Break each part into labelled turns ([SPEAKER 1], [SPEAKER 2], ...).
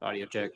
[SPEAKER 1] Audio check.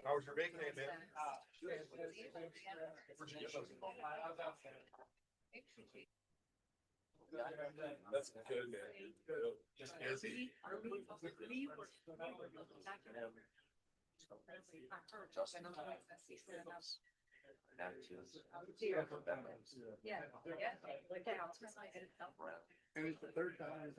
[SPEAKER 1] How was your vacation, man? That's good, man. Just busy.
[SPEAKER 2] And it's the third time.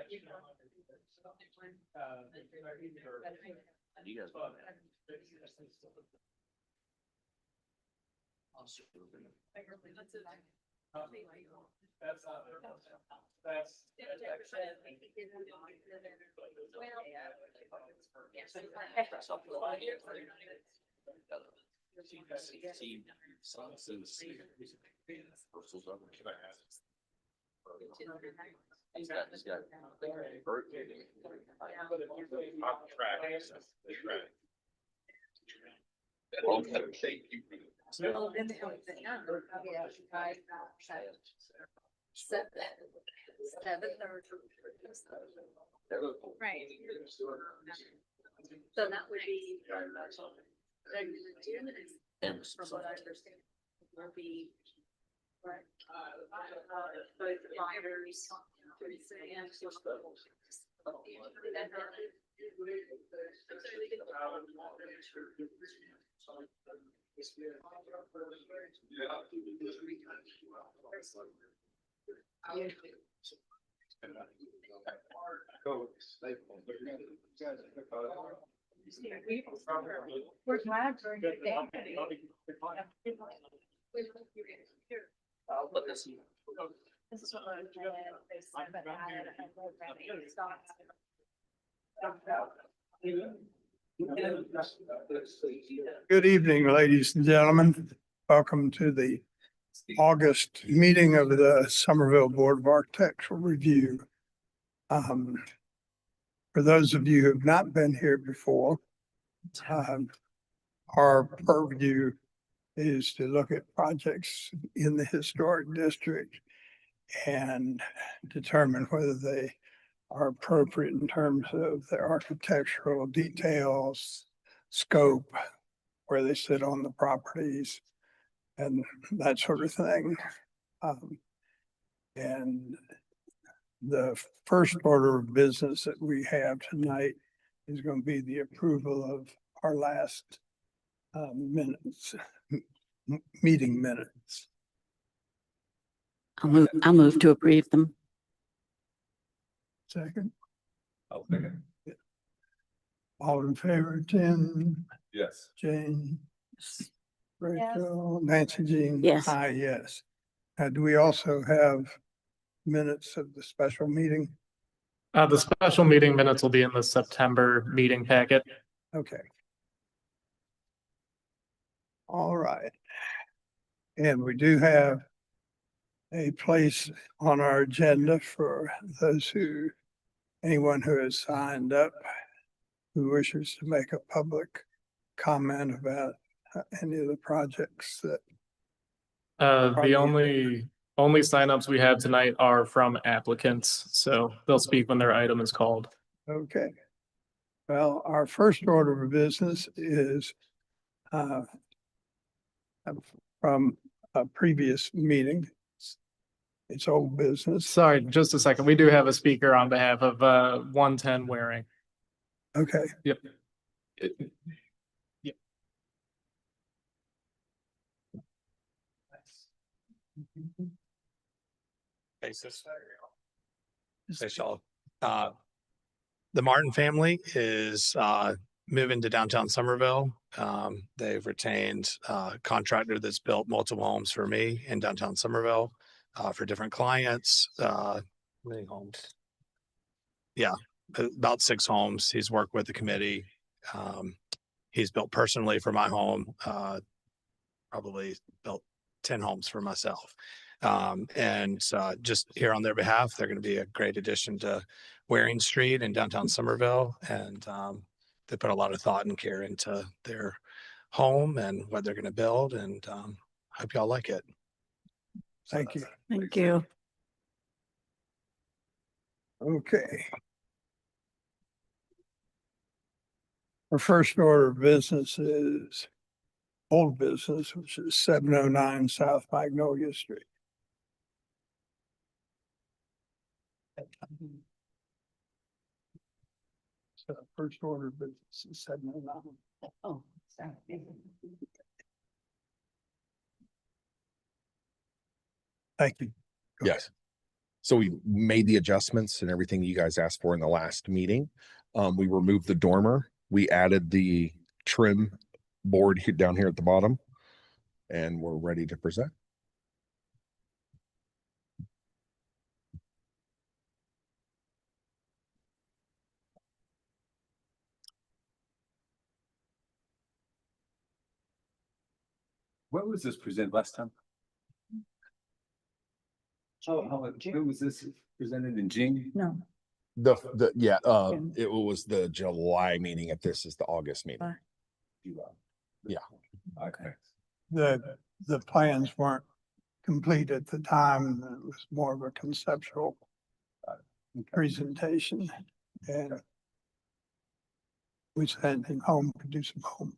[SPEAKER 3] You guys. He's got
[SPEAKER 4] Right. So that would be.
[SPEAKER 3] and
[SPEAKER 4] From what I understand, will be. Both providers. We're glad for the day.
[SPEAKER 3] I'll put this.
[SPEAKER 4] This is what they said, but added a programming stocks.
[SPEAKER 2] Good evening, ladies and gentlemen. Welcome to the August meeting of the Somerville Board of Architectural Review. For those of you who have not been here before, our purview is to look at projects in the historic district and determine whether they are appropriate in terms of their architectural details, scope, where they sit on the properties, and that sort of thing. And the first order of business that we have tonight is going to be the approval of our last meeting minutes.
[SPEAKER 5] I'll move to approve them.
[SPEAKER 2] Second,
[SPEAKER 1] I'll second.
[SPEAKER 2] all in favor, Tim,
[SPEAKER 1] Yes.
[SPEAKER 2] Jane, Rachel, Nancy Jean?
[SPEAKER 5] Yes.
[SPEAKER 2] Aye, yes. Do we also have minutes of the special meeting?
[SPEAKER 6] The special meeting minutes will be in the September meeting packet.
[SPEAKER 2] Okay. All right. And we do have a place on our agenda for anyone who has signed up who wishes to make a public comment about any of the projects that.
[SPEAKER 6] The only signups we have tonight are from applicants, so they'll speak when their item is called.
[SPEAKER 2] Okay. Well, our first order of business is from a previous meeting. It's old business.
[SPEAKER 6] Sorry, just a second. We do have a speaker on behalf of 110 Waring.
[SPEAKER 2] Okay.
[SPEAKER 6] Yep.
[SPEAKER 7] The Martin family is moving to downtown Somerville. They've retained a contractor that's built multiple homes for me in downtown Somerville for different clients. Many homes? Yeah, about 6 homes. He's worked with the committee. He's built personally for my home. Probably built 10 homes for myself. And just here on their behalf, they're going to be a great addition to Waring Street in downtown Somerville. And they put a lot of thought and care into their home and what they're going to build. And I hope y'all like it.
[SPEAKER 2] Thank you.
[SPEAKER 4] Thank you.
[SPEAKER 2] Okay. Our first order of business is old business, which is 709 South Magnolia Street. So first order of business is 709.
[SPEAKER 4] Oh, sorry.
[SPEAKER 2] Thank you. Go ahead.
[SPEAKER 5] Yes. So we made the adjustments and everything you guys asked for in the last meeting. We removed the dormer. We added the trim board down here at the bottom. And we're ready to present.
[SPEAKER 1] Where was this presented last time? Where was this presented in June?
[SPEAKER 4] No.
[SPEAKER 5] It was the July meeting. If this is the August meeting. Yeah.
[SPEAKER 1] Okay.
[SPEAKER 2] The plans weren't complete at the time. It was more of a conceptual presentation, and we sent him home to do some homework.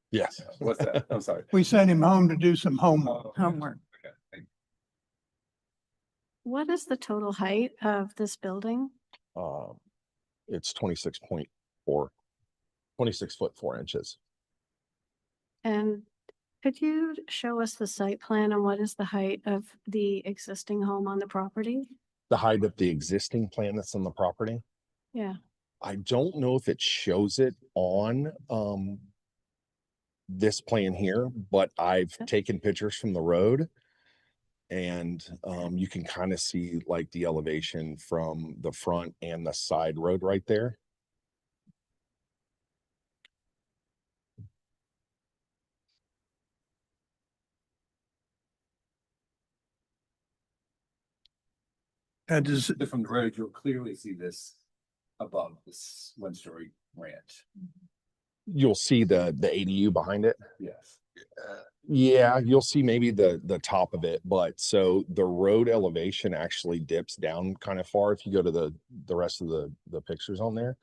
[SPEAKER 5] Yes.
[SPEAKER 1] What's that? I'm sorry.
[SPEAKER 2] We sent him home to do some homework.
[SPEAKER 4] Homework.
[SPEAKER 1] Okay, thank
[SPEAKER 8] What is the total height of this building?
[SPEAKER 5] It's 26.4, 26 foot 4 inches.
[SPEAKER 8] And could you show us the site plan and what is the height of the existing home on the property?
[SPEAKER 5] The height of the existing plan that's on the property.
[SPEAKER 8] Yeah,
[SPEAKER 5] I don't know if it shows it on this plan here, but I've taken pictures from the road. And you can kind of see like the elevation from the front and the side road right there.
[SPEAKER 2] That is,
[SPEAKER 1] you. From the road, you'll clearly see this above this one-story ranch.
[SPEAKER 5] You'll see the ADU behind it.
[SPEAKER 1] Yes.
[SPEAKER 5] Yeah, you'll see maybe the top of it, but so the road elevation actually dips down kind of far if you go to the rest of the pictures on there.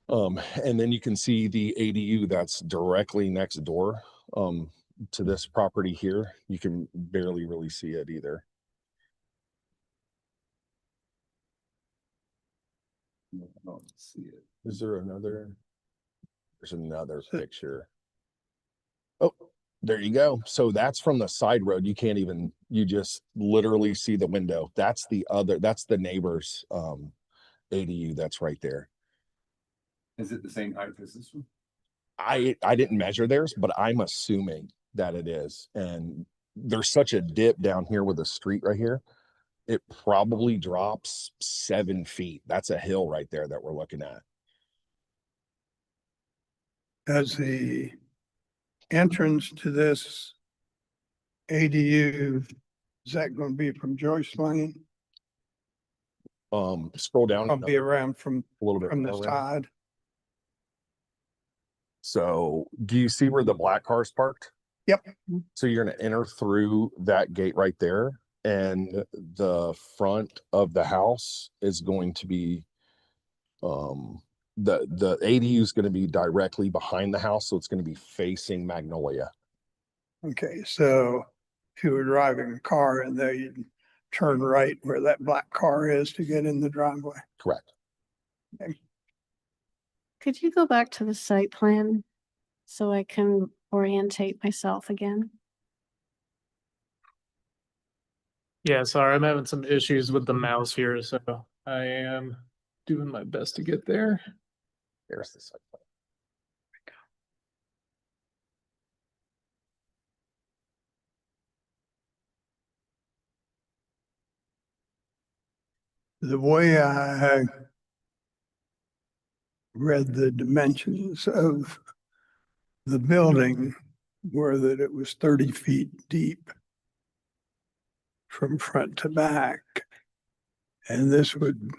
[SPEAKER 5] And then you can see the ADU that's directly next door to this property here. You can barely really see it either.
[SPEAKER 1] I don't see it.
[SPEAKER 5] Is there another? There's another picture. Oh, there you go. So that's from the side road. You can't even, you just literally see the window. That's the neighbor's ADU that's right there.
[SPEAKER 1] Is it the same height as this one?
[SPEAKER 5] I didn't measure theirs, but I'm assuming that it is. And there's such a dip down here with the street right here. It probably drops 7 feet. That's a hill right there that we're looking at.
[SPEAKER 2] as the entrance to this ADU, is that going to be from Joyce Lane?
[SPEAKER 5] Scroll down
[SPEAKER 2] I'll be around from
[SPEAKER 5] a little bit
[SPEAKER 2] the
[SPEAKER 5] more.
[SPEAKER 2] side.
[SPEAKER 5] So do you see where the black car's parked?
[SPEAKER 2] Yep.
[SPEAKER 5] So you're gonna enter through that gate right there, and the front of the house is going to be the ADU is going to be directly behind the house, so it's going to be facing Magnolia.
[SPEAKER 2] Okay, so if you were driving a car in there, you'd turn right where that black car is to get in the driveway.
[SPEAKER 5] Correct.
[SPEAKER 8] could you go back to the site plan so I can orientate myself again?
[SPEAKER 6] Yeah, sorry, I'm having some issues with the mouse here, so I am doing my best to get there.
[SPEAKER 5] There's the site plan.
[SPEAKER 2] The way I read the dimensions of the building were that it was 30 feet deep from front to back. And this would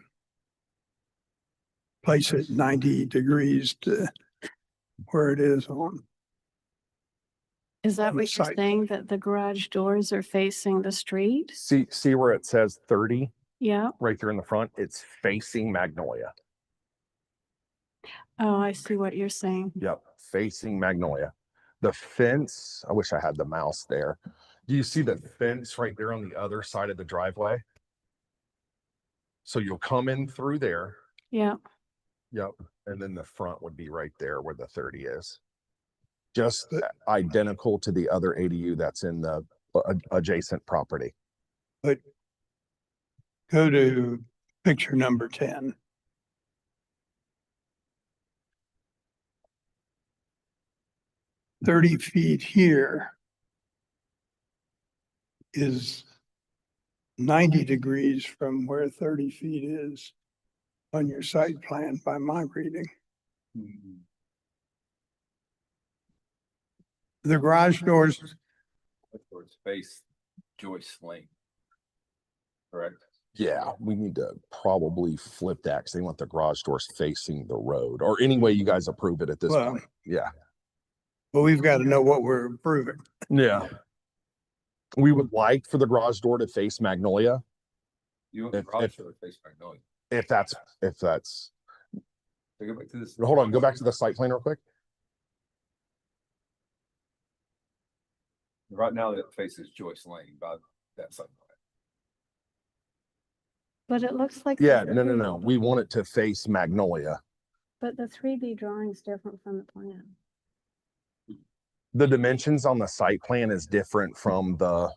[SPEAKER 2] place it 90 degrees to where it is on
[SPEAKER 8] Is that
[SPEAKER 2] on the
[SPEAKER 8] what you're
[SPEAKER 2] site
[SPEAKER 8] saying, that the garage doors are facing the street?
[SPEAKER 5] See where it says 30
[SPEAKER 8] Yeah.
[SPEAKER 5] right there in the front? It's facing Magnolia.
[SPEAKER 8] Oh, I see what you're saying.
[SPEAKER 5] Yep, facing Magnolia. The fence, I wish I had the mouse there. Do you see the fence right there on the other side of the driveway? So you'll come in through there.
[SPEAKER 8] Yeah.
[SPEAKER 5] Yep. And then the front would be right there where the 30 is. Just
[SPEAKER 2] But-
[SPEAKER 5] identical to the other ADU that's in the adjacent property.
[SPEAKER 2] But go to picture number 10. $30 here is 90 degrees from where 30 feet is on your site plan by my reading.
[SPEAKER 1] Mhm.
[SPEAKER 2] The garage doors,
[SPEAKER 1] Towards face Joyce Lane. Correct?
[SPEAKER 5] Yeah, we need to probably flip that because they want the garage doors facing the road or any way you guys approve it at this
[SPEAKER 2] Well-
[SPEAKER 5] point. Yeah.
[SPEAKER 2] but we've got to know what we're approving.
[SPEAKER 5] Yeah. We would like for the garage door to face Magnolia
[SPEAKER 1] You want the
[SPEAKER 5] If-
[SPEAKER 1] garage
[SPEAKER 5] if-
[SPEAKER 1] or face Magnolia?
[SPEAKER 5] if that's,
[SPEAKER 1] So go back to this.
[SPEAKER 5] hold on, go back to the site plan real quick.
[SPEAKER 1] Right now it faces Joyce Lane by that side.
[SPEAKER 8] But it looks like. the
[SPEAKER 5] Yeah, no.
[SPEAKER 8] 3D
[SPEAKER 5] We want it to face Magnolia.
[SPEAKER 8] But the 3D drawing's different from the plan.
[SPEAKER 5] The dimensions on the site plan is different from the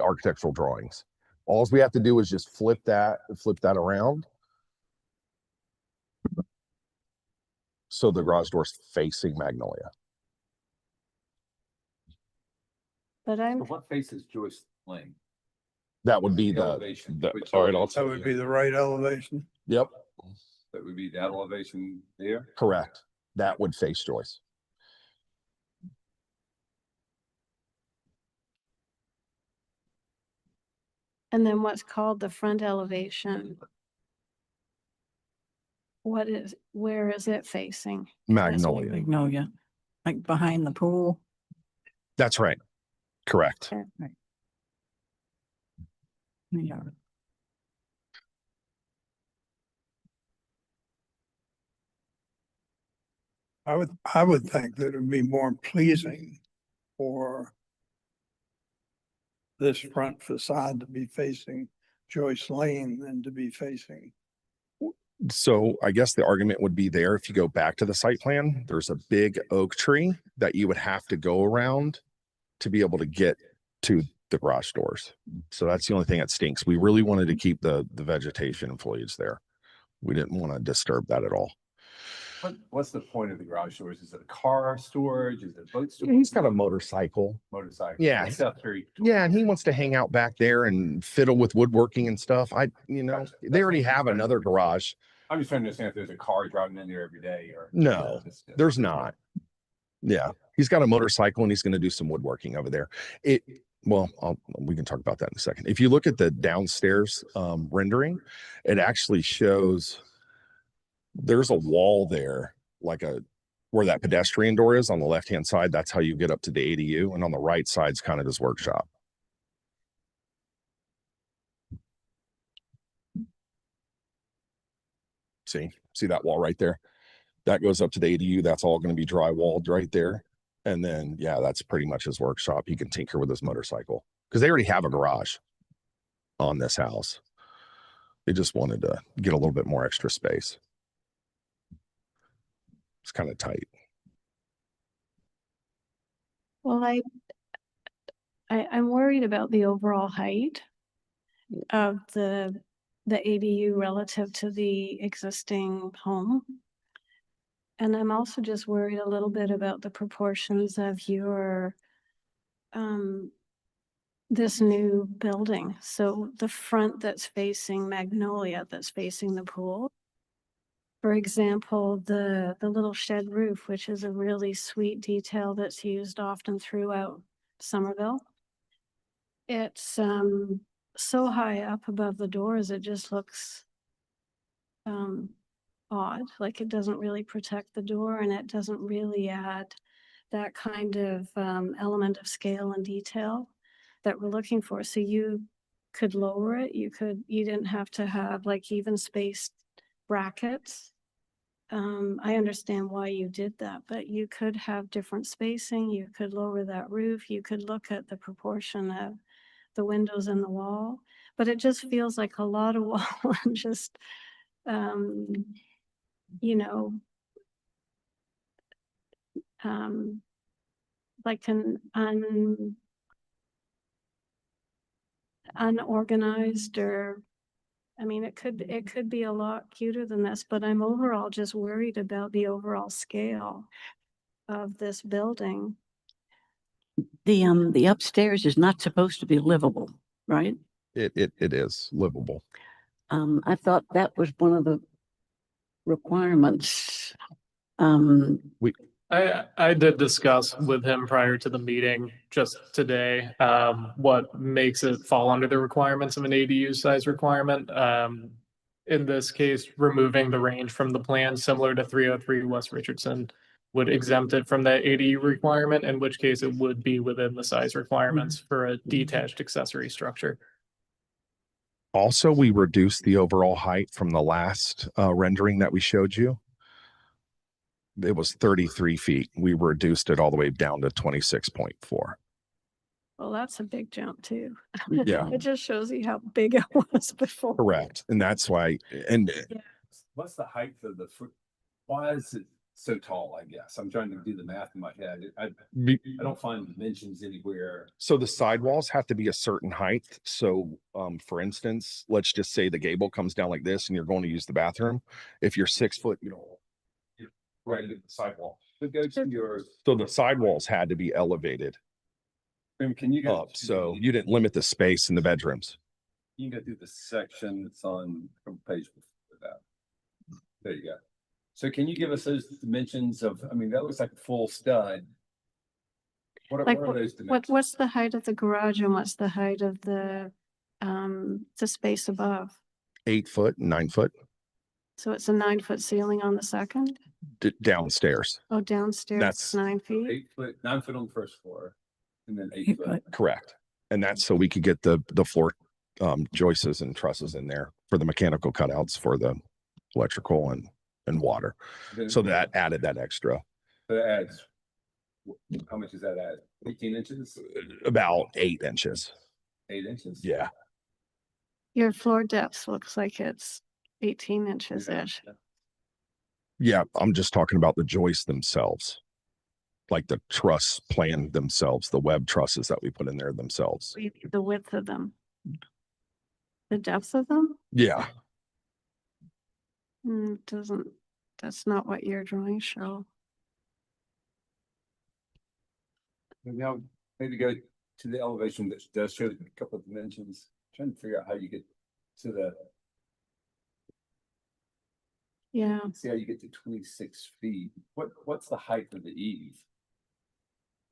[SPEAKER 5] architectural drawings. All we have to do is just flip that around. So the garage door's facing Magnolia.
[SPEAKER 8] But I'm,
[SPEAKER 1] So what faces Joyce Lane?
[SPEAKER 5] That would be the,
[SPEAKER 1] Elevation, which
[SPEAKER 5] all right, I'll
[SPEAKER 1] elevation?
[SPEAKER 5] tell
[SPEAKER 2] That would
[SPEAKER 5] you.
[SPEAKER 2] be the right elevation.
[SPEAKER 5] Yep,
[SPEAKER 1] That would be that elevation there?
[SPEAKER 5] correct. That would face Joyce.
[SPEAKER 8] and then what's called the front elevation. Where is it facing?
[SPEAKER 5] Magnolia.
[SPEAKER 9] Magnolia, like behind the pool.
[SPEAKER 5] That's right. Correct.
[SPEAKER 8] Okay.
[SPEAKER 9] Right. Yeah.
[SPEAKER 2] I would think that it would be more pleasing for this front facade to be facing Joyce Lane than to be facing.
[SPEAKER 5] So I guess the argument would be there, if you go back to the site plan, there's a big oak tree that you would have to go around to be able to get to the garage doors. So that's the only thing that stinks. We really wanted to keep the vegetation and foliage there. We didn't want to disturb that at all.
[SPEAKER 1] What's the point of the garage doors? Is it a car storage? Is it boat storage?
[SPEAKER 5] He's got a motorcycle.
[SPEAKER 1] Motorcycle?
[SPEAKER 5] Yeah.
[SPEAKER 1] Accessory.
[SPEAKER 5] Yeah, and he wants to hang out back there and fiddle with woodworking and stuff.
[SPEAKER 1] Gotcha.
[SPEAKER 5] They already have another garage.
[SPEAKER 1] I'm just trying to understand if there's a car driving in there every day or.
[SPEAKER 5] No, there's not. Yeah, he's got a motorcycle and he's going to do some woodworking over there. We can talk about that in a second. If you look at the downstairs rendering, it actually shows there's a wall there, where that pedestrian door is on the left-hand side. That's how you get up to the ADU. And on the right side's kind of his workshop. See that wall right there? That goes up to the ADU. That's all going to be drywalled right there. And then, yeah, that's pretty much his workshop. He can tinker with his motorcycle because they already have a garage on this house. They just wanted to get a little bit more extra space. It's kind of tight.
[SPEAKER 8] Well, I'm worried about the overall height of the ADU relative to the existing home. And I'm also just worried a little bit about the proportions of your this new building. So the front that's facing Magnolia, that's facing the pool. For example, the little shed roof, which is a really sweet detail that's used often throughout Somerville. It's so high up above the doors, it just looks odd, like it doesn't really protect the door and it doesn't really add that kind of element of scale and detail that we're looking for. So you could lower it, you didn't have to have like even spaced brackets. I understand why you did that, but you could have different spacing, you could lower that roof, you could look at the proportion of the windows in the wall, but it just feels like a lot of wall and just, you know, like an unorganized, or I mean, it could be a lot cuter than this, but I'm overall just worried about the overall scale of this building.
[SPEAKER 9] The upstairs is not supposed to be livable, right?
[SPEAKER 5] It is livable.
[SPEAKER 9] I thought that was one of the requirements.
[SPEAKER 6] I did discuss with him prior to the meeting just today, what makes it fall under the requirements of an ADU size requirement. In this case, removing the range from the plan, similar to 303 West Richardson, would exempt it from that ADU requirement, in which case it would be within the size requirements for a detached accessory structure.
[SPEAKER 5] Also, we reduced the overall height from the last rendering that we showed you. It was 33 feet. We reduced it all the way down to 26.4.
[SPEAKER 8] Well, that's a big jump too.
[SPEAKER 5] Yeah.
[SPEAKER 8] It just shows you how big it was before.
[SPEAKER 5] Correct. And that's why, and
[SPEAKER 1] What's the height of the foot? Why is it so tall, I guess? I'm trying to do the math in my head. I don't find dimensions anywhere.
[SPEAKER 5] so the sidewalls have to be a certain height. So, for instance, let's just say the gable comes down like this and you're going to use the bathroom. If you're 6 foot, you know, you're right at the sidewall.
[SPEAKER 1] But go to your,
[SPEAKER 5] So the sidewalls had to be elevated
[SPEAKER 1] can you go?
[SPEAKER 5] up. So you didn't limit the space in the bedrooms.
[SPEAKER 1] You can go through the section that's on page before that. There you go. So can you give us those dimensions of, I mean, that looks like a full stud. What
[SPEAKER 8] Like
[SPEAKER 1] are those dimensions?
[SPEAKER 8] what's the height of the garage and what's the height of the space above?
[SPEAKER 5] 8 foot, 9 foot
[SPEAKER 8] So it's a 9-foot ceiling on the second?
[SPEAKER 5] downstairs.
[SPEAKER 8] Oh, downstairs,
[SPEAKER 5] That's-
[SPEAKER 8] 9 feet?
[SPEAKER 1] 8 foot, 9 foot on the first floor, and then 8
[SPEAKER 9] 8
[SPEAKER 1] foot.
[SPEAKER 9] foot.
[SPEAKER 5] Correct. And that's so we could get the floor joists and trusses in there for the mechanical cutouts for the electrical and water.
[SPEAKER 1] Then-
[SPEAKER 5] So that added that extra,
[SPEAKER 1] That adds, how much does that add? 18 inches,
[SPEAKER 5] about 8 inches.
[SPEAKER 1] 8 inches?
[SPEAKER 5] Yeah.
[SPEAKER 8] Your floor depth looks like it's 18 inches-ish.
[SPEAKER 5] Yeah. I'm just talking about the joists themselves. Like the truss plan themselves, the web trusses that we put in there themselves.
[SPEAKER 8] The width of them. The depth of them?
[SPEAKER 5] Yeah.
[SPEAKER 8] That's not what your drawings show.
[SPEAKER 1] Now, maybe go to the elevation that does show a couple of dimensions, trying to figure out how you get to the,
[SPEAKER 8] Yeah,
[SPEAKER 1] see how you get to 26 feet. What's the height of the eave?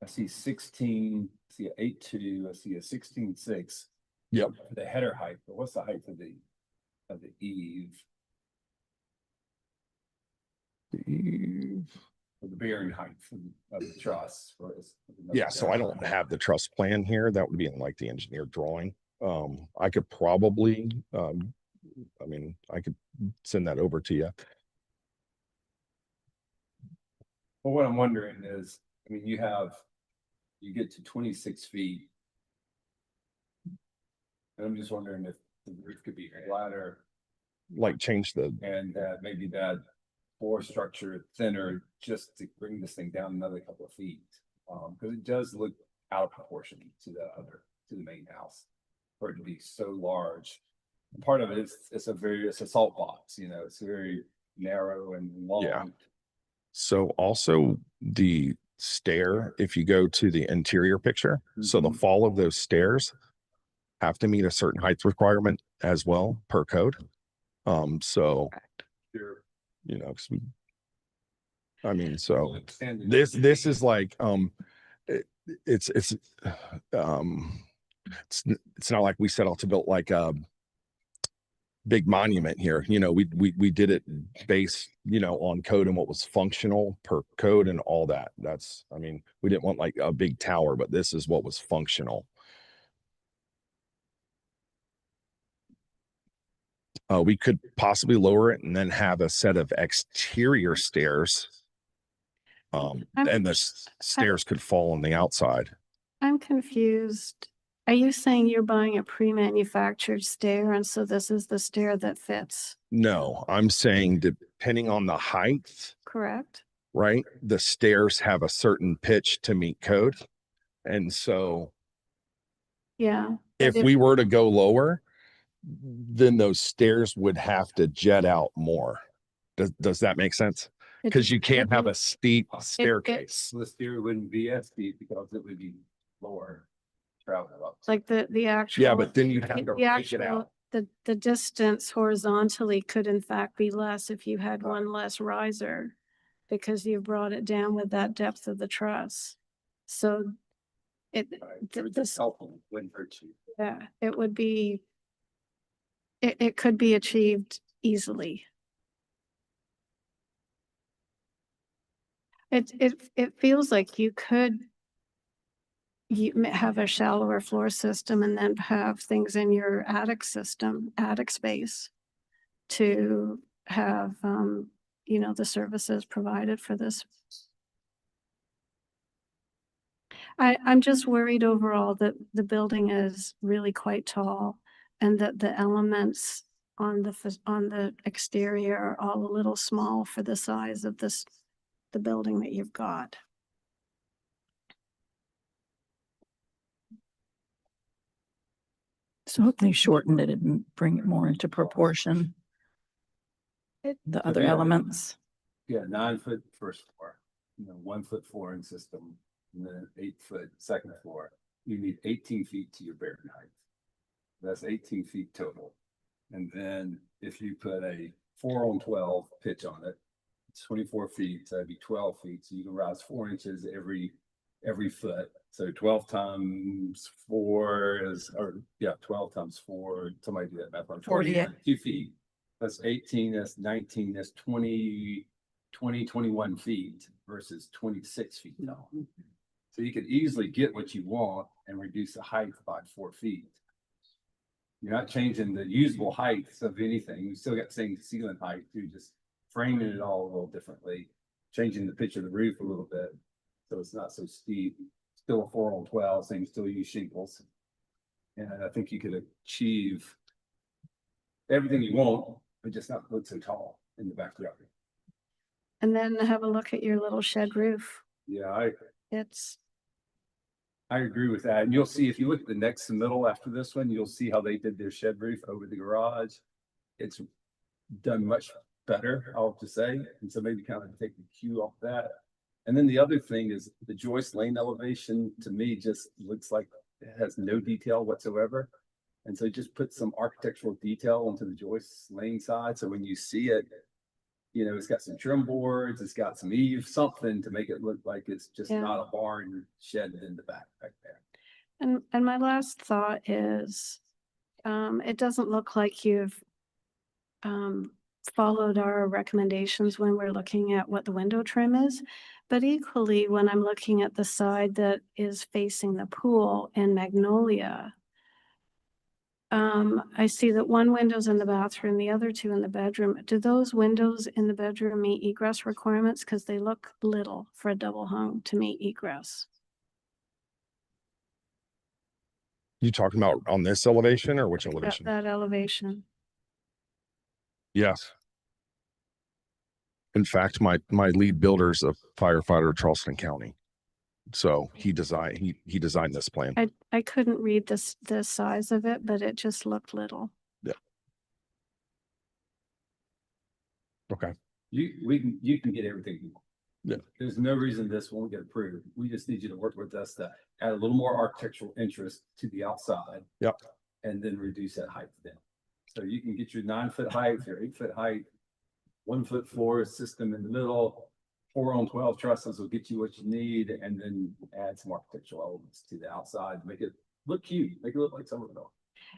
[SPEAKER 1] I see 16, I see a 8.2, I see a 16.6.
[SPEAKER 5] Yep.
[SPEAKER 1] The header height, but what's the height of the eave, or the bearing height of the truss?
[SPEAKER 5] Yeah. So I don't have the truss plan here. That would be in like the engineer drawing. I could probably, I mean, I could send that over to you.
[SPEAKER 1] Well, what I'm wondering is, I mean, you get to 26 feet. And I'm just wondering if the roof could be flatter
[SPEAKER 5] Like change the,
[SPEAKER 1] and maybe that floor structure thinner just to bring this thing down another couple of feet. Because it does look out of proportion to the main house for it to be so large. Part of it is it's a salt box, you know, it's very narrow and long.
[SPEAKER 5] Yeah. So also the stair, if you go to the interior picture, so the
[SPEAKER 1] Mhm.
[SPEAKER 5] fall of those stairs have to meet a certain height requirement as well per code. So,
[SPEAKER 1] Sure.
[SPEAKER 5] you know, 'cause I mean, so
[SPEAKER 1] Understanding-
[SPEAKER 5] this is like, it's not like we set out to build like, big monument here. You know, we did it based, you know, on code and what was functional per code and all that. That's, I mean, we didn't want like a big tower, but this is what was functional. We could possibly lower it and then have a set of exterior stairs. And the stairs could fall on the outside.
[SPEAKER 8] I'm confused. Are you saying you're buying a pre-manufactured stair and so this is the stair that fits,
[SPEAKER 5] No, I'm saying depending on the height,
[SPEAKER 8] correct?
[SPEAKER 5] right? The stairs have a certain pitch to meet code. And so
[SPEAKER 8] Yeah.
[SPEAKER 5] if
[SPEAKER 8] But
[SPEAKER 5] we were to go lower, then those stairs would have to jet out more. Does that make sense?
[SPEAKER 8] it-
[SPEAKER 5] Because you can't have
[SPEAKER 8] it-
[SPEAKER 5] a steep staircase.
[SPEAKER 1] So the steer wouldn't be as steep because it would be lower traveling up.
[SPEAKER 8] Like the actual.
[SPEAKER 5] Yeah, but then you'd have to
[SPEAKER 8] the
[SPEAKER 5] break it
[SPEAKER 8] actual,
[SPEAKER 5] out.
[SPEAKER 8] the distance horizontally could in fact be less if you had one less riser because you brought it down with that depth of the truss. So it,
[SPEAKER 1] Right?
[SPEAKER 8] th-
[SPEAKER 1] It would
[SPEAKER 8] this,
[SPEAKER 1] just help them, wouldn't hurt you.
[SPEAKER 8] yeah, it would be, it could be achieved easily. It feels like you could have a shallower floor system and then have things in your attic system, attic space to have, you know, the services provided for this. I'm just worried overall that the building is really quite tall and that the elements on the exterior are all a little small for the size of the building that you've got.
[SPEAKER 10] So if they shortened it and bring it more into proportion, the other
[SPEAKER 1] yeah.
[SPEAKER 10] elements.
[SPEAKER 1] Yeah, 9 foot first floor, 1 foot flooring system, and then an 8 foot second floor. You need 18 feet to your bearing height. That's 18 feet total. And then if you put a 4-on-12 pitch on it, it's 24 feet, so that'd be 12 feet. So you can rise 4 inches every foot. So 12 times 4 is, 12 times 4, somebody do that math.
[SPEAKER 10] 48.
[SPEAKER 1] 2 feet. That's 18, that's 19, that's 21 feet versus 26 feet tall. So you could easily get what you want and reduce the height by 4 feet. You're not changing the usable heights of anything. You still got the same ceiling height, you're just framing it all a little differently, changing the pitch of the roof a little bit. So it's not so steep, still a 4-on-12, so you can still use shingles. And I think you could achieve everything you want, but just not look so tall in the backyard.
[SPEAKER 8] And then have a look at your little shed roof.
[SPEAKER 1] Yeah,
[SPEAKER 8] It's,
[SPEAKER 1] I agree with that. And you'll see, if you look at the next middle after this one, you'll see how they did their shed roof over the garage. It's done much better, I'll have to say. And so maybe kind of take the cue off that. And then the other thing is the Joyce Lane elevation to me just looks like it has no detail whatsoever. And so just put some architectural detail onto the Joyce Lane side. So when you see it, it's got some trim boards, it's got some eaves, something to make it look like it's just
[SPEAKER 8] Yeah.
[SPEAKER 1] not a barn shed in the back there.
[SPEAKER 8] and my last thought is, it doesn't look like you've followed our recommendations when we're looking at what the window trim is. But equally, when I'm looking at the side that is facing the pool in Magnolia, I see that one window's in the bathroom, the other two in the bedroom. Do those windows in the bedroom meet egress requirements? Because they look little for a double hung to meet egress.
[SPEAKER 5] You talking about on this elevation or which
[SPEAKER 8] That,
[SPEAKER 5] elevation?
[SPEAKER 8] that elevation.
[SPEAKER 5] Yes. In fact, my lead builder's a firefighter at Charleston County. So he designed this plan.
[SPEAKER 8] I couldn't read the size of it, but it just looked little.
[SPEAKER 5] Okay.
[SPEAKER 1] You can get everything you want.
[SPEAKER 5] Yeah.
[SPEAKER 1] There's no reason this won't get approved. We just need you to work with us to add a little more architectural interest to the outside.
[SPEAKER 5] Yep.
[SPEAKER 1] And then reduce that height down. So you can get your 9-foot height, your 8-foot height, 1 foot floor system in the middle, 4-on-12 trusses will get you what you need, and then add some architectural elements to the outside, make it look cute, make it look like Somerville.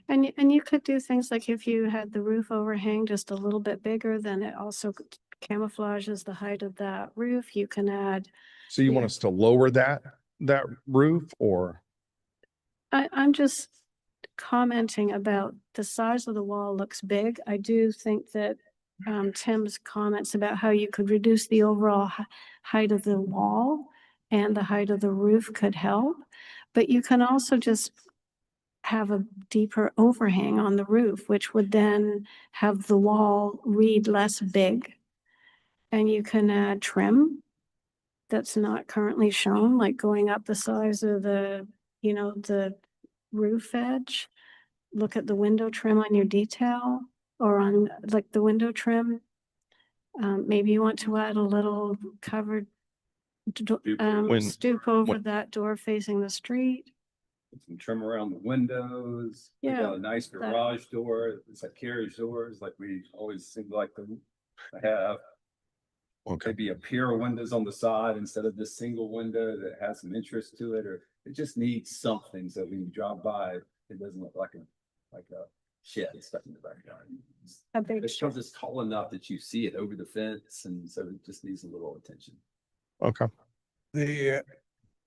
[SPEAKER 8] And you could do things like if you had the roof overhang just a little bit bigger, then it also camouflages the height of that roof. You can add,
[SPEAKER 5] So you want
[SPEAKER 8] Yeah.
[SPEAKER 5] us to lower that roof or?
[SPEAKER 8] I'm just commenting about the size of the wall looks big. I do think that Tim's comments about how you could reduce the overall height of the wall and the height of the roof could help. But you can also just have a deeper overhang on the roof, which would then have the wall read less big. And you can add trim that's not currently shown, like going up the size of the, the roof edge. Look at the window trim on your detail or on like the window trim. Maybe you want to add a little covered
[SPEAKER 5] When-
[SPEAKER 8] stoop over
[SPEAKER 5] when-
[SPEAKER 8] that door facing the street.
[SPEAKER 1] Put some trim around the windows. Put
[SPEAKER 8] Yeah,
[SPEAKER 1] down a nice garage door. It's like carriage doors, like we always seem to like to have.
[SPEAKER 5] Okay.
[SPEAKER 1] Maybe a pair of windows on the side instead of this single window that has some interest to it, or it just needs something so when you drive by, it doesn't look like a shed stuck in the backyard.
[SPEAKER 8] a big
[SPEAKER 1] It's because it's tall enough that you see it over the fence, and so it just needs a little attention.
[SPEAKER 5] Okay.
[SPEAKER 2] The,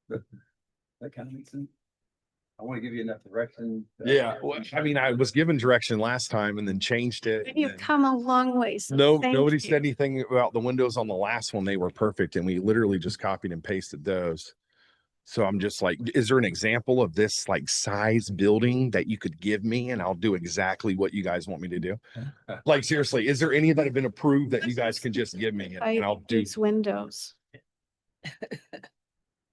[SPEAKER 1] That kind of makes sense. I want to give you enough direction.
[SPEAKER 5] Yeah, well, I mean, I was given direction last time and then changed it. and
[SPEAKER 8] You've
[SPEAKER 5] then-
[SPEAKER 8] come a long way. So
[SPEAKER 5] No,
[SPEAKER 8] thank
[SPEAKER 5] nobody
[SPEAKER 8] you.
[SPEAKER 5] said anything about the windows on the last one. They were perfect and we literally just copied and pasted those. So I'm just like, is there an example of this like size building that you could give me and I'll do exactly what you guys want me to do? Like seriously, is there any that have been approved that you guys can just give me and I'll do?
[SPEAKER 8] These windows.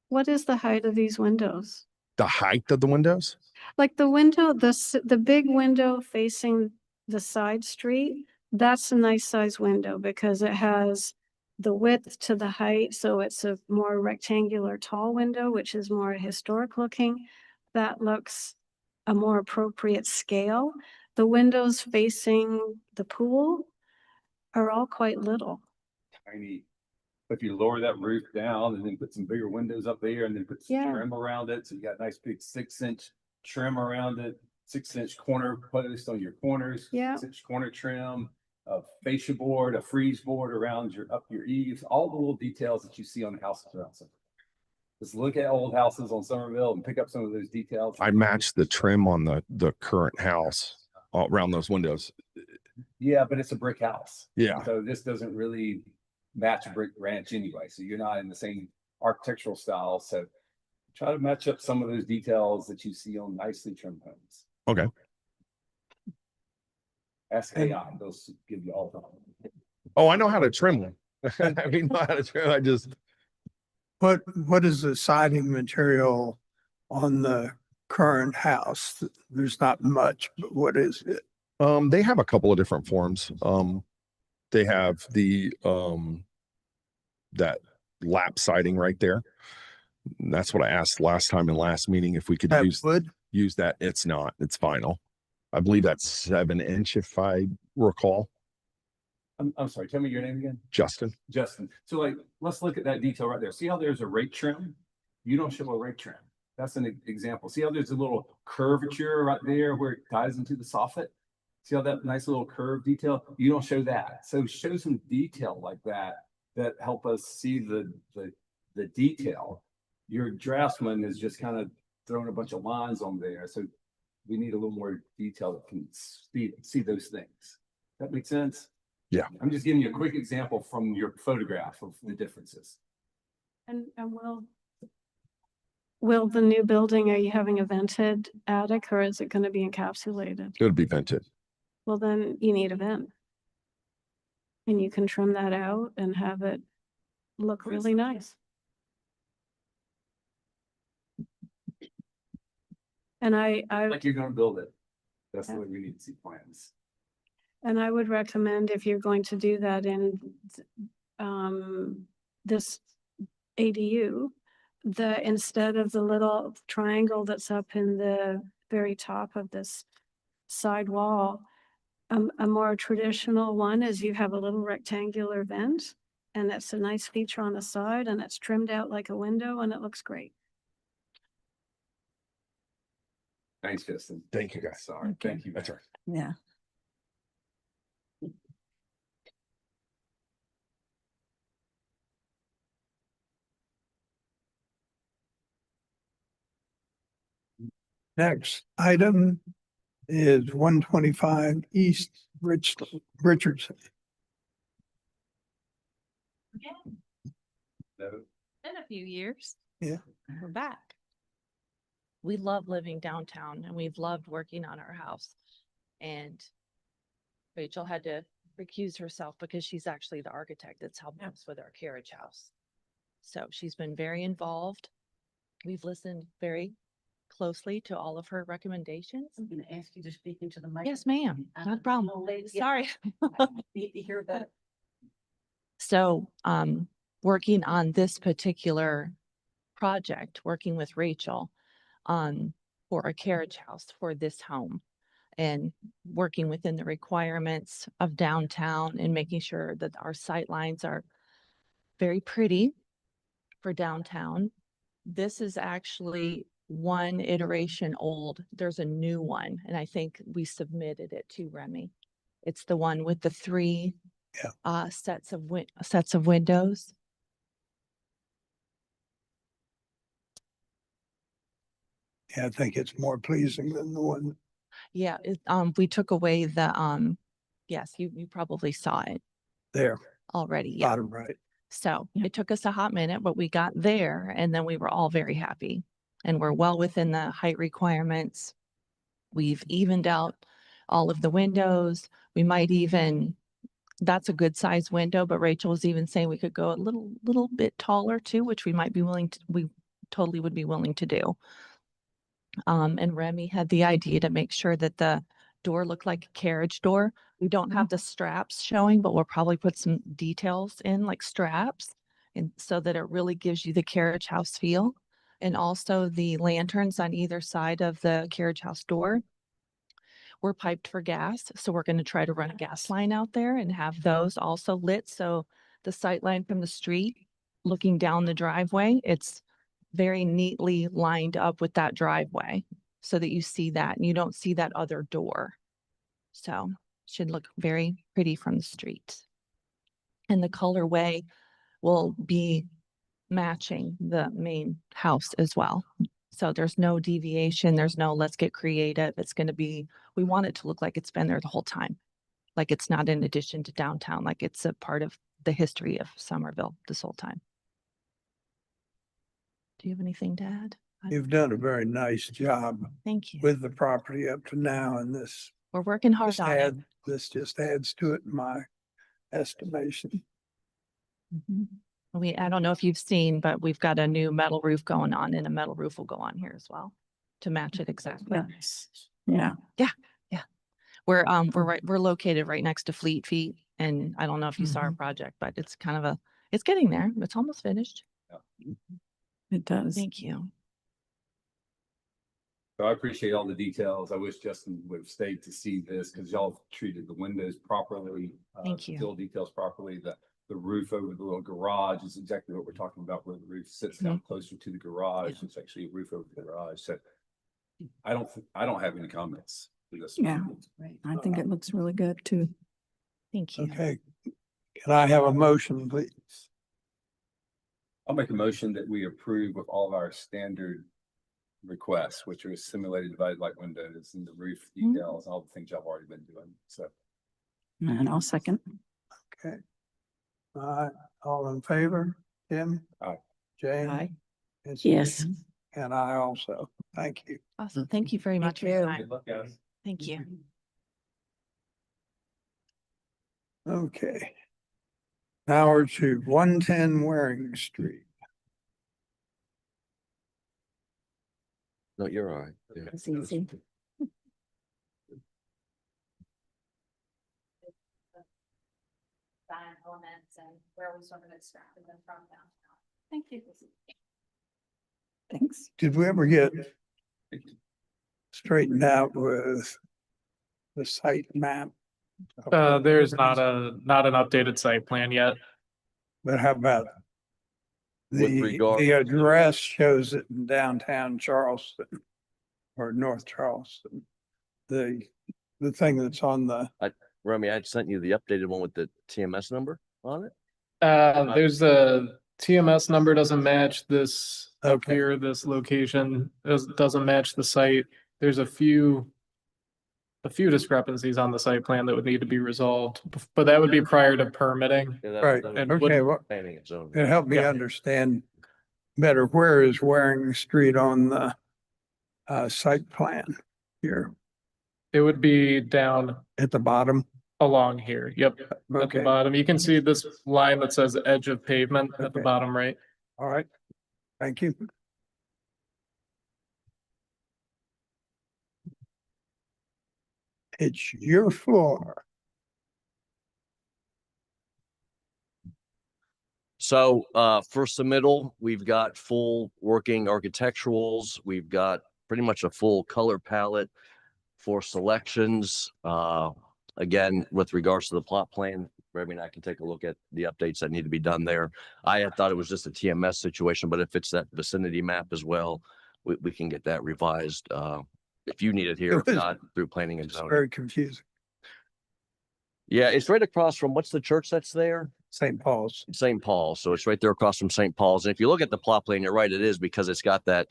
[SPEAKER 8] What is the height of these windows?
[SPEAKER 5] The height of the windows?
[SPEAKER 8] Like the window, the big window facing the side street, that's a nice size window because it has the width to the height. So it's a more rectangular tall window, which is more historic looking. That looks a more appropriate scale. The windows facing the pool are all quite little.
[SPEAKER 1] Tiny. If you lower that roof down and then put some bigger windows up there and then put some
[SPEAKER 8] Yeah.
[SPEAKER 1] trim around it, so you got nice big 6-inch trim around it, 6-inch corner post on your corners.
[SPEAKER 8] Yeah.
[SPEAKER 1] 6-inch corner trim, a fascia board, a freeze board around up your eaves, all the little details that you see on the houses around Somerville. Just look at old houses on Somerville and pick up some of those details.
[SPEAKER 5] I matched the trim on the current house around those windows.
[SPEAKER 1] Yeah, but it's a brick house.
[SPEAKER 5] Yeah.
[SPEAKER 1] So this doesn't really match a brick ranch anyway, so you're not in the same architectural style, so try to match up some of those details that you see on nicely trimmed homes.
[SPEAKER 5] Okay.
[SPEAKER 1] Ask AI, they'll give you all of them.
[SPEAKER 5] Oh, I know how to trim one. I mean, know how to trim. I just,
[SPEAKER 2] what is the siding material on the current house? There's not much, but what is it?
[SPEAKER 5] they have a couple of different forms. They have the, that lap siding right there. And that's what I asked last time in last meeting, if we could
[SPEAKER 2] That
[SPEAKER 5] use
[SPEAKER 2] wood?
[SPEAKER 5] that. It's not, it's vinyl. I believe that's 7-inch if I recall.
[SPEAKER 1] I'm sorry, tell me your name again.
[SPEAKER 5] Justin.
[SPEAKER 1] Justin. So like, let's look at that detail right there. See how there's a rake trim? You don't show a rake trim. That's an example. See how there's a little curvature right there where it ties into the soffit? See how that nice little curve detail? You don't show that. So show some detail like that help us see the detail. Your draftsman is just kind of throwing a bunch of lines on there. So we need a little more detail that can see those things. That makes sense?
[SPEAKER 5] Yeah.
[SPEAKER 1] I'm just giving you a quick example from your photograph of the differences.
[SPEAKER 8] And will the new building, are you having a vented attic or is it going to be encapsulated?
[SPEAKER 5] It would be vented.
[SPEAKER 8] Well, then you need a vent. And you can trim that out and have it look really nice. And I
[SPEAKER 1] Like you're gonna build it. That's the way we need to see plans.
[SPEAKER 8] And I would recommend if you're going to do that in this ADU, instead of the little triangle that's up in the very top of this side wall, a more traditional one is you have a little rectangular vent and that's a nice feature on the side and it's trimmed out like a window and it looks great.
[SPEAKER 1] Thanks, Justin.
[SPEAKER 5] Thank you, guys.
[SPEAKER 1] Sorry,
[SPEAKER 10] Okay.
[SPEAKER 1] thank you.
[SPEAKER 5] That's
[SPEAKER 1] man.
[SPEAKER 5] right.
[SPEAKER 10] Yeah.
[SPEAKER 2] Next item is 125 East Richardson.
[SPEAKER 1] No,
[SPEAKER 11] Been a few years.
[SPEAKER 2] Yeah.
[SPEAKER 11] We're back. We love living downtown and we've loved working on our house. And Rachel had to recuse herself because she's actually the architect that's helping us with our carriage house. So she's been very involved. We've listened very closely to all of her recommendations.
[SPEAKER 9] I'm gonna ask you to speak into the mic.
[SPEAKER 11] Yes, ma'am. Not a problem.
[SPEAKER 9] Yeah,
[SPEAKER 11] Sorry.
[SPEAKER 9] I need to hear that.
[SPEAKER 11] So, working on this particular project, working with Rachel, for a carriage house for this home and working within the requirements of downtown and making sure that our sight lines are very pretty for downtown. This is actually one iteration old. There's a new one, and I think we submitted it to Remy. It's the one with the three sets of windows.
[SPEAKER 2] Yeah, I think it's more pleasing than the one
[SPEAKER 11] Yeah, we took away the, yes, you probably saw it
[SPEAKER 2] there,
[SPEAKER 11] already. Yeah.
[SPEAKER 2] bottom right.
[SPEAKER 11] So it took us a hot minute, but we got there and then we were all very happy and we're well within the height requirements. We've evened out all of the windows. We might even, that's a good size window, but Rachel was even saying we could go a little bit taller too, which we might be willing to, we totally would be willing to do. And Remy had the idea to make sure that the door looked like a carriage door. We don't have the straps showing, but we'll probably put some details in like straps and so that it really gives you the carriage house feel. And also the lanterns on either side of the carriage house door were piped for gas. So we're going to try to run a gas line out there and have those also lit. So the sight line from the street looking down the driveway, it's very neatly lined up with that driveway so that you see that and you don't see that other door. So should look very pretty from the street. And the colorway will be matching the main house as well. So there's no deviation. There's no, let's get creative. It's going to be, we want it to look like it's been there the whole time. Like it's not in addition to downtown, like it's a part of the history of Somerville this whole time. Do you have anything to add?
[SPEAKER 2] You've done a very nice job
[SPEAKER 11] Thank you.
[SPEAKER 2] with the property up to now, and this
[SPEAKER 11] We're working hard
[SPEAKER 2] just
[SPEAKER 11] on it.
[SPEAKER 2] this just adds to it in my estimation.
[SPEAKER 11] Mhm. I don't know if you've seen, but we've got a new metal roof going on and a metal roof will go on here as well to match it exactly.
[SPEAKER 10] Yes. Yeah.
[SPEAKER 11] We're located right next to Fleet Feet. And I don't know if you saw our project, but it's kind of it's getting there. It's almost finished.
[SPEAKER 10] It does.
[SPEAKER 11] Thank you.
[SPEAKER 1] So I appreciate all the details. I wish Justin would have stayed to see this because y'all treated the windows properly.
[SPEAKER 11] Thank you.
[SPEAKER 1] Fill details properly. The roof over the little garage is exactly what we're talking about, where the roof sits down closer to the garage.
[SPEAKER 11] Yeah.
[SPEAKER 1] It's actually a roof over the garage. So I don't have any comments. to this.
[SPEAKER 10] Yeah. I think it looks really good too.
[SPEAKER 11] Thank you.
[SPEAKER 2] Okay, can I have a motion, please?
[SPEAKER 1] I'll make a motion that we approve of all of our standard requests, which are simulated divided light windows and the roof details, all the things y'all have already been doing. So
[SPEAKER 10] And I'll second.
[SPEAKER 2] Okay. All right, all in favor? Tim?
[SPEAKER 1] Aye.
[SPEAKER 2] Jane?
[SPEAKER 11] Aye.
[SPEAKER 2] It's
[SPEAKER 9] Yes.
[SPEAKER 2] me, and I also, thank you.
[SPEAKER 11] Awesome. Thank you very much for your time.
[SPEAKER 1] good luck, guys.
[SPEAKER 11] Thank you.
[SPEAKER 2] Okay. Now we're to 110 Waring Street.
[SPEAKER 5] No, you're all right. Yeah.
[SPEAKER 9] It's easy.
[SPEAKER 4] Design elements and where we sort of extracted them from downtown.
[SPEAKER 11] Thank you.
[SPEAKER 10] Thanks.
[SPEAKER 2] Did we ever get straightened out with the site map?
[SPEAKER 6] There's not an updated site plan yet.
[SPEAKER 2] But how about
[SPEAKER 5] With
[SPEAKER 2] the
[SPEAKER 5] regard-
[SPEAKER 2] address shows it in downtown Charleston? or North Charleston. The thing that's on the,
[SPEAKER 3] Remy, I sent you the updated one with the TMS number on it.
[SPEAKER 6] There's a TMS number doesn't match this up
[SPEAKER 2] Okay.
[SPEAKER 6] here, this location doesn't match the site. There's a few discrepancies on the site plan that would need to be resolved, but that would be prior to permitting.
[SPEAKER 2] right,
[SPEAKER 6] And
[SPEAKER 2] okay, well,
[SPEAKER 3] Planning and zoning.
[SPEAKER 2] it helped me
[SPEAKER 6] Yeah.
[SPEAKER 2] understand better, where is Waring Street on the site plan here
[SPEAKER 6] It would be down
[SPEAKER 2] at the bottom?
[SPEAKER 6] along here. Yep, at the
[SPEAKER 2] Okay,
[SPEAKER 6] bottom. You can see this line that says edge of pavement at the
[SPEAKER 2] Okay.
[SPEAKER 6] bottom right.
[SPEAKER 2] all right, thank you. It's your floor.
[SPEAKER 3] So for submittal, we've got full working architecturals. We've got pretty much a full color palette for selections. Again, with regards to the plot plan, Remy and I can take a look at the updates that need to be done there. I had thought it was just a TMS situation, but if it's that vicinity map as well, we can get that revised. If you need it here, if
[SPEAKER 2] It is-
[SPEAKER 3] not through planning and
[SPEAKER 2] It's
[SPEAKER 3] zoning.
[SPEAKER 2] very confusing.
[SPEAKER 3] Yeah, it's right across from, what's the church that's there?
[SPEAKER 2] St. Paul's.
[SPEAKER 3] St. Paul. So it's right there across from St. Paul's. And if you look at the plot plan, you're right, it is because it's got that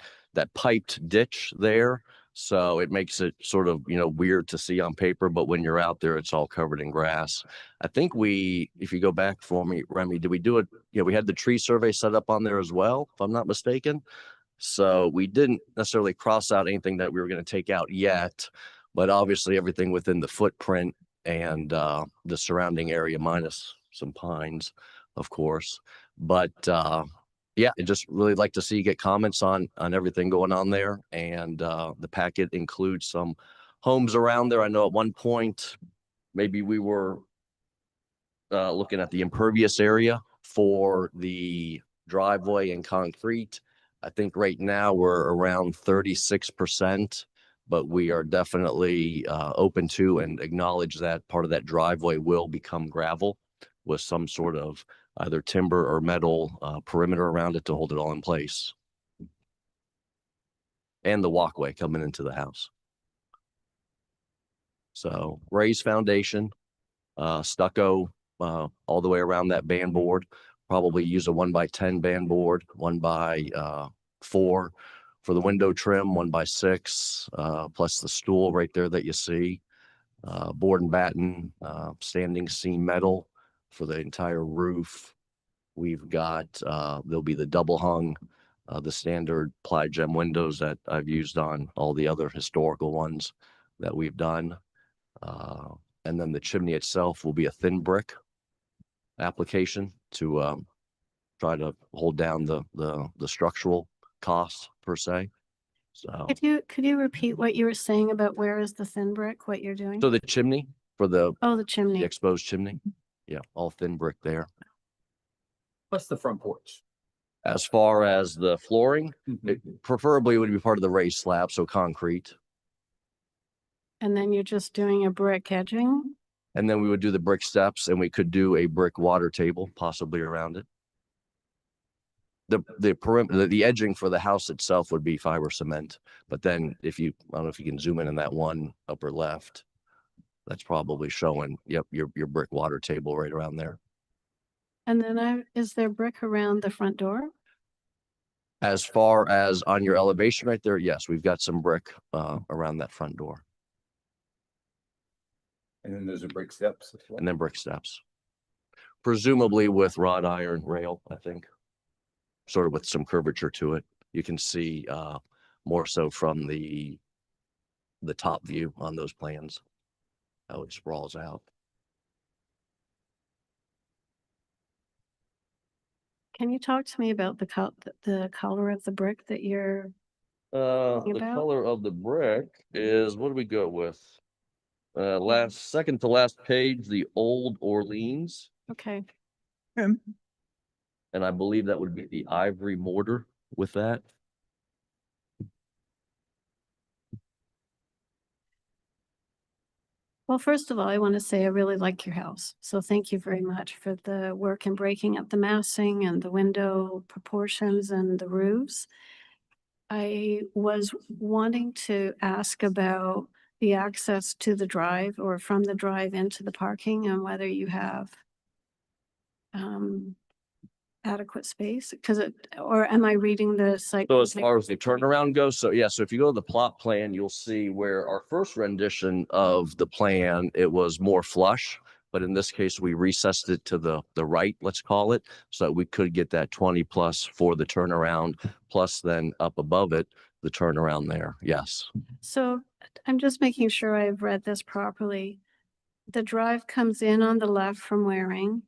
[SPEAKER 3] piped ditch there. So it makes it sort of, weird to see on paper, but when you're out there, it's all covered in grass. I think if you go back for me, Remy, did we do it? Yeah, we had the tree survey set up on there as well, if I'm not mistaken. So we didn't necessarily cross out anything that we were going to take out yet, but obviously everything within the footprint and the surrounding area minus some pines, of course. But yeah, I just really like to see you get comments on everything going on there. And the packet includes some homes around there. I know at one point, maybe we were looking at the impervious area for the driveway and concrete. I think right now we're around 36%, but we are definitely open to and acknowledge that part of that driveway will become gravel with some sort of either timber or metal perimeter around it to hold it all in place. And the walkway coming into the house. So raised foundation, stucco all the way around that band board. Probably use a 1x10 band board, 1x4 for the window trim, 1x6, plus the stool right there that you see. Board and batten, standing seam metal for the entire roof. We've got, there'll be the double hung, the standard ply gem windows that I've used on all the other historical ones that we've done. And then the chimney itself will be a thin brick application to try to hold down the structural costs per se. So,
[SPEAKER 8] Could you repeat what you were saying about where is the thin brick, what you're doing?
[SPEAKER 3] so the chimney for the
[SPEAKER 8] Oh, the chimney.
[SPEAKER 3] exposed chimney. Yeah, all thin brick there.
[SPEAKER 1] Plus the front porch.
[SPEAKER 3] As far as the flooring, it preferably would be part of the raised slab, so concrete.
[SPEAKER 8] And then you're just doing a brick edging?
[SPEAKER 3] And then we would do the brick steps and we could do a brick water table possibly around it. The perimeter, the edging for the house itself would be fiber cement. But then I don't know if you can zoom in that one upper left, that's probably showing, yep, your brick water table right around there.
[SPEAKER 8] And then is there brick around the front door?
[SPEAKER 3] As far as on your elevation right there, yes, we've got some brick around that front door.
[SPEAKER 1] And then there's a brick steps. as well.
[SPEAKER 3] And then brick steps. Presumably with wrought iron rail, I think. Sort of with some curvature to it. You can see more so from the top view on those plans, how it sprawls out.
[SPEAKER 8] Can you talk to me about the color of the brick that you're,
[SPEAKER 3] The
[SPEAKER 8] about?
[SPEAKER 3] color of the brick is, what do we go with? Second to last page, the Old Orleans.
[SPEAKER 8] okay.
[SPEAKER 3] And I believe that would be the ivory mortar with that.
[SPEAKER 8] Well, first of all, I want to say I really like your house. So thank you very much for the work in breaking up the massing and the window proportions and the roofs. I was wanting to ask about the access to the drive or from the drive into the parking and whether you have adequate space, because or am I reading the site?
[SPEAKER 3] So as far as the turnaround goes, so yeah, so if you go to the plot plan, you'll see where our first rendition of the plan, it was more flush. But in this case, we recessed it to the right, let's call it, so that we could get that 20 plus for the turnaround, plus then up above it, the turnaround there. Yes.
[SPEAKER 8] So I'm just making sure I've read this properly. The drive comes in on the left from Waring,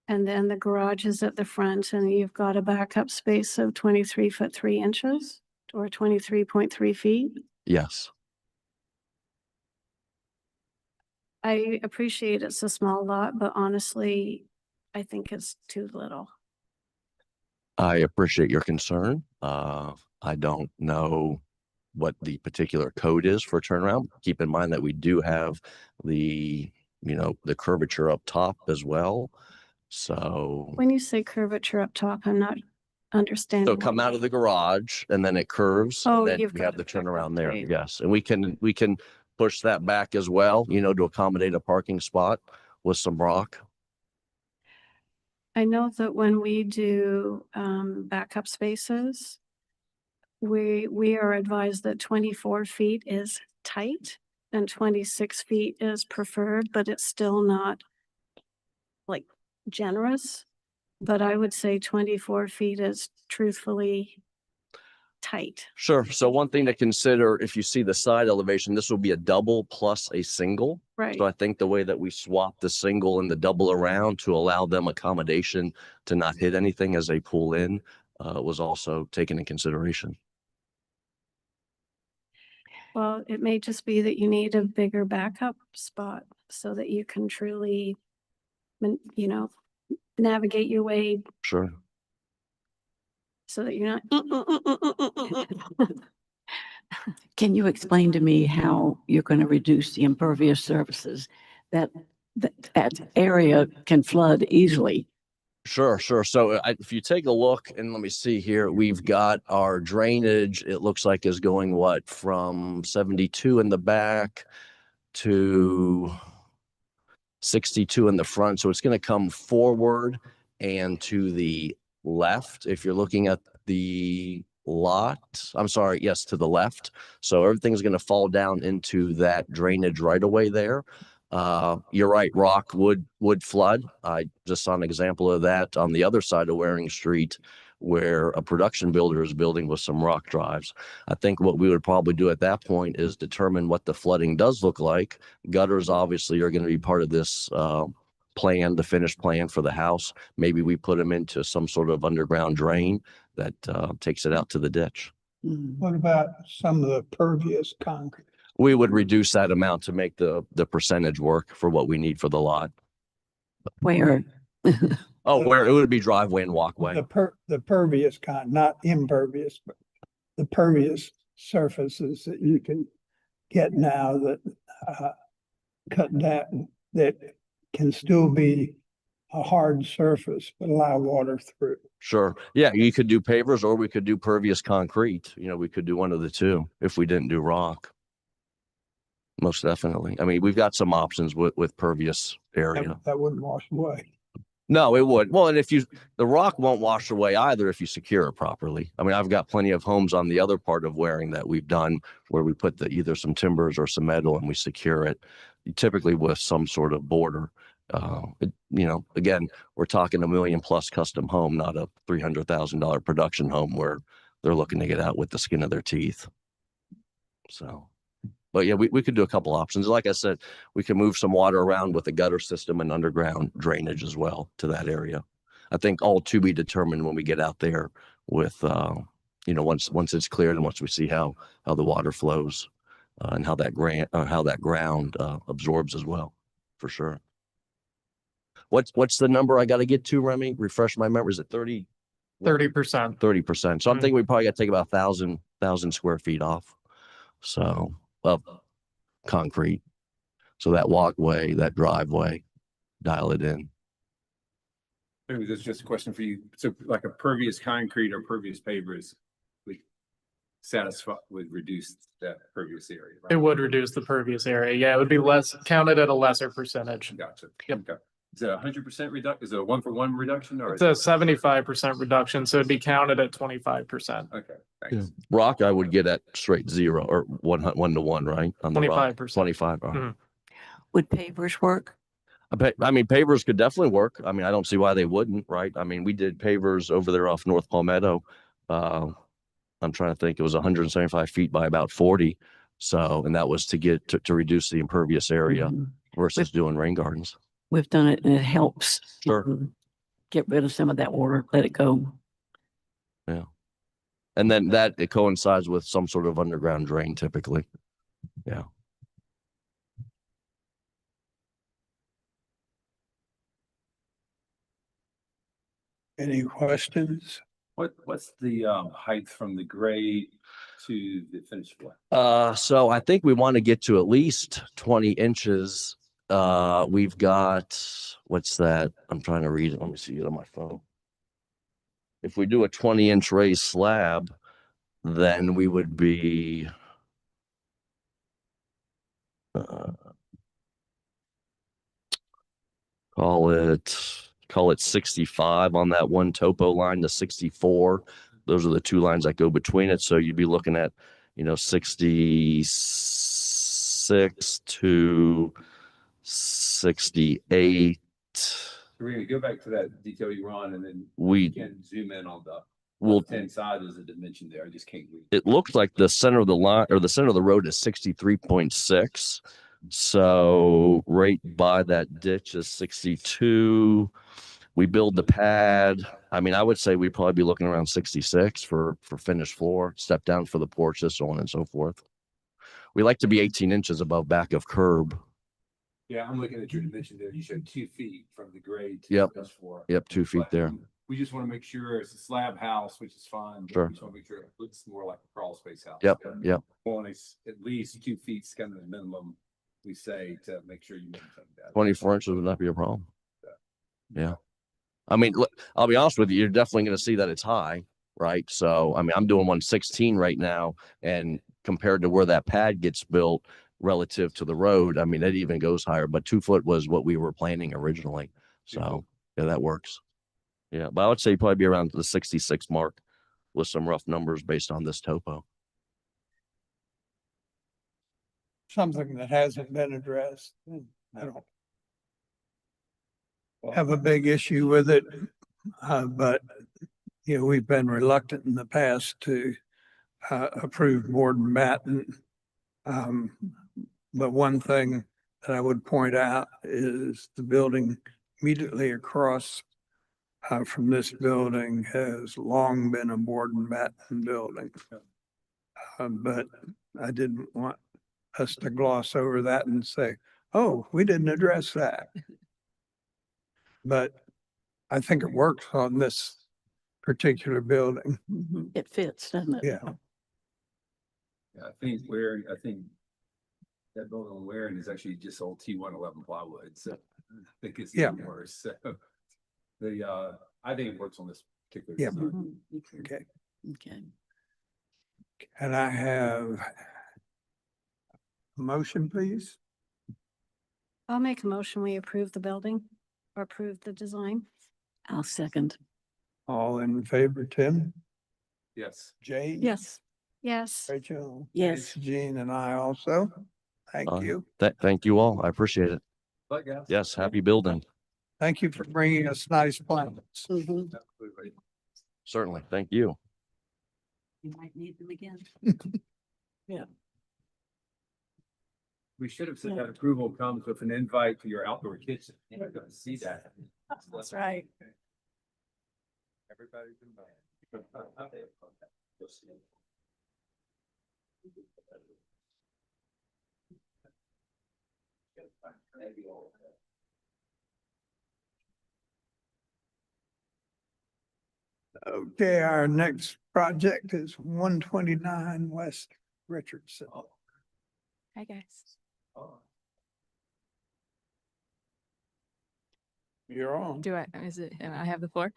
[SPEAKER 8] and then the garage is at the front, and you've got a backup space of 23 foot 3 inches or 23.3 feet.
[SPEAKER 3] Yes.
[SPEAKER 8] I appreciate it's a small lot, but honestly, I think it's too little.
[SPEAKER 3] I appreciate your concern. I don't know what the particular code is for turnaround. Keep in mind that we do have the, the curvature up top as well. So,
[SPEAKER 8] When you say curvature up top, I'm not understanding.
[SPEAKER 3] so
[SPEAKER 8] what
[SPEAKER 3] come
[SPEAKER 8] you
[SPEAKER 3] out of
[SPEAKER 8] mean.
[SPEAKER 3] the garage and then it curves.
[SPEAKER 8] Oh,
[SPEAKER 3] then
[SPEAKER 8] you've
[SPEAKER 3] we
[SPEAKER 8] got
[SPEAKER 3] have
[SPEAKER 8] it
[SPEAKER 3] the
[SPEAKER 8] back up
[SPEAKER 3] turnaround there.
[SPEAKER 8] straight.
[SPEAKER 3] Yes. And we can push that back as well, to accommodate a parking spot with some rock.
[SPEAKER 8] I know that when we do backup spaces, we are advised that 24 feet is tight and 26 feet is preferred, but it's still not like generous. But I would say 24 feet is truthfully tight.
[SPEAKER 3] Sure. So one thing to consider, if you see the side elevation, this will be a double plus a single.
[SPEAKER 8] Right.
[SPEAKER 3] So I think the way that we swap the single and the double around to allow them accommodation to not hit anything as they pull in was also taken in consideration.
[SPEAKER 8] Well, it may just be that you need a bigger backup spot so that you can truly, navigate your way
[SPEAKER 3] Sure.
[SPEAKER 8] so that you're not.
[SPEAKER 10] Can you explain to me how you're going to reduce the impervious surfaces? That area can flood easily.
[SPEAKER 3] Sure. So if you take a look and let me see here, we've got our drainage. It looks like is going from 72 in the back to 62 in the front. So it's going to come forward and to the left. If you're looking at the lot, I'm sorry, yes, to the left. So everything's going to fall down into that drainage right away there. You're right, rock would flood. I just saw an example of that on the other side of Waring Street, where a production builder is building with some rock drives. I think what we would probably do at that point is determine what the flooding does look like. Gutters obviously are going to be part of this plan, the finished plan for the house. Maybe we put them into some sort of underground drain that takes it out to the ditch.
[SPEAKER 2] What about some of the pervious concrete?
[SPEAKER 3] We would reduce that amount to make the percentage work for what we need for the lot.
[SPEAKER 10] Where?
[SPEAKER 3] Where it would be driveway and walkway.
[SPEAKER 2] The pervious not impervious, but the pervious surfaces that you can get now that cut down, that can still be a hard surface, but allow water through.
[SPEAKER 3] Sure. Yeah, you could do pavers or we could do pervious concrete. We could do one of the two if we didn't do rock. Most definitely. I mean, we've got some options with pervious area.
[SPEAKER 2] That wouldn't wash away.
[SPEAKER 3] No, it would. Well, and the rock won't wash away either if you secure it properly. I mean, I've got plenty of homes on the other part of Waring that we've done where we put either some timbers or some metal and we secure it, typically with some sort of border. Again, we're talking $1 million plus custom home, not a $300,000 production home where they're looking to get out with the skin of their teeth. So. But yeah, we could do a couple options. Like I said, we can move some water around with a gutter system and underground drainage as well to that area. I think all to be determined when we get out there with, once it's cleared and once we see how the water flows and how that ground absorbs as well, for sure. What's the number I got to get to, Remy? Refresh my memory. Is it 30?
[SPEAKER 6] 30%.
[SPEAKER 3] 30%. So I'm thinking we probably got to take about 1,000 square feet off. So. Of concrete. So that walkway, that driveway, dial it in.
[SPEAKER 1] Maybe this is just a question for you. So like a pervious concrete or pervious pavers, would reduce that previous area.
[SPEAKER 6] It
[SPEAKER 1] right?
[SPEAKER 6] would reduce the pervious area. Yeah, it would be less counted at a lesser percentage.
[SPEAKER 1] Gotcha.
[SPEAKER 6] Yep.
[SPEAKER 1] Okay. Is it 100% reduction? Is it a 1-for-1 reduction or?
[SPEAKER 6] It's a 75% reduction, so it'd be counted at 25%.
[SPEAKER 1] Okay, thanks.
[SPEAKER 3] Rock, I would get at straight 0 or 1 to 1, right? On the rock.
[SPEAKER 6] 25%.
[SPEAKER 3] 25. all right.
[SPEAKER 6] Mhm.
[SPEAKER 10] Would pavers work?
[SPEAKER 3] I mean, pavers could definitely work. I mean, I don't see why they wouldn't, right? I mean, we did pavers over there off North Palmetto. I'm trying to think, it was 175 feet by about 40. So, and that was to get to reduce the impervious area
[SPEAKER 10] Mhm.
[SPEAKER 3] versus doing rain gardens.
[SPEAKER 10] We've done it and it helps.
[SPEAKER 3] Sure.
[SPEAKER 10] Get rid of some of that water, let it go.
[SPEAKER 3] And then that it coincides with some sort of underground drain typically. Yeah.
[SPEAKER 2] Any questions?
[SPEAKER 1] What's the height from the grade to the finished floor?
[SPEAKER 3] So I think we want to get to at least 20 inches. We've got, what's that? I'm trying to read it. Let me see it on my phone. If we do a 20-inch raised slab, then we would be call it 65 on that one topo line to 64. Those are the two lines that go between it. So you'd be looking at, 66 to 68.
[SPEAKER 1] We're gonna go back to that detail you were on and then
[SPEAKER 3] We
[SPEAKER 1] can zoom in on the
[SPEAKER 3] will.
[SPEAKER 1] left-hand side. There's a dimension there. I just can't read.
[SPEAKER 3] It looks like the center of the line or the center of the road is 63.6. So right by that ditch is 62. We build the pad. I mean, I would say we'd probably be looking around 66 for finished floor, step down for the porches, so on and so forth. We like to be 18 inches above back of curb.
[SPEAKER 1] Yeah, I'm looking at your dimension there. You showed 2 feet from the grade to
[SPEAKER 3] Yep.
[SPEAKER 1] the finished floor.
[SPEAKER 3] Yep, 2 feet
[SPEAKER 1] But
[SPEAKER 3] there.
[SPEAKER 1] We just want to make sure it's a slab house, which is fine. but
[SPEAKER 3] Sure.
[SPEAKER 1] We just want to make sure it looks more like a crawl space house.
[SPEAKER 3] Yep,
[SPEAKER 1] So
[SPEAKER 3] yep.
[SPEAKER 1] Want at least 2 feet is kind of the minimum we say to make sure you maintain that.
[SPEAKER 3] 24 inches would not be a problem. Yeah. I mean, look, I'll be honest with you, you're definitely going to see that it's high, right? So, I mean, I'm doing 116 right now, and compared to where that pad gets built relative to the road, I mean, it even goes higher, but 2 foot was what we were planning originally. So, yeah, that works. Yeah, but I would say probably be around the 66 mark with some rough numbers based on this topo.
[SPEAKER 2] Something that hasn't been addressed. I don't have a big issue with it. But, we've been reluctant in the past to approve board and batten. But one thing that I would point out is the building immediately across from this building has long been a board and batten building. But I didn't want us to gloss over that and say, oh, we didn't address that. But I think it works on this particular building.
[SPEAKER 10] It fits, doesn't it?
[SPEAKER 2] Yeah.
[SPEAKER 1] Yeah, I think that building on Waring is actually just old T111 plywood, so I think it's
[SPEAKER 2] Yeah.
[SPEAKER 1] even worse. So I think it works on this particular.
[SPEAKER 2] Yeah.
[SPEAKER 1] design.
[SPEAKER 2] Okay.
[SPEAKER 10] Okay.
[SPEAKER 2] Can I have a motion, please?
[SPEAKER 8] I'll make a motion. We approve the building or approve the design.
[SPEAKER 10] I'll second.
[SPEAKER 2] All in favor, Tim?
[SPEAKER 1] Yes.
[SPEAKER 2] Jane?
[SPEAKER 10] Yes.
[SPEAKER 8] Yes.
[SPEAKER 2] Rachel?
[SPEAKER 10] Yes.
[SPEAKER 2] Jean and I also. Thank you.
[SPEAKER 3] Thank you all. I appreciate it.
[SPEAKER 1] But guys.
[SPEAKER 3] Yes, happy building.
[SPEAKER 2] Thank you for bringing us nice plans.
[SPEAKER 10] Mhm.
[SPEAKER 1] Absolutely.
[SPEAKER 3] Certainly. Thank you.
[SPEAKER 10] You might need them again.
[SPEAKER 1] We should have said that approval comes with an invite to your outdoor kitchen. You're not gonna see that.
[SPEAKER 9] That's right.
[SPEAKER 1] Everybody's invited.
[SPEAKER 2] Okay, our next project is 129 West Richardson.
[SPEAKER 11] Hi, guys.
[SPEAKER 2] You're on.
[SPEAKER 11] I have the floor?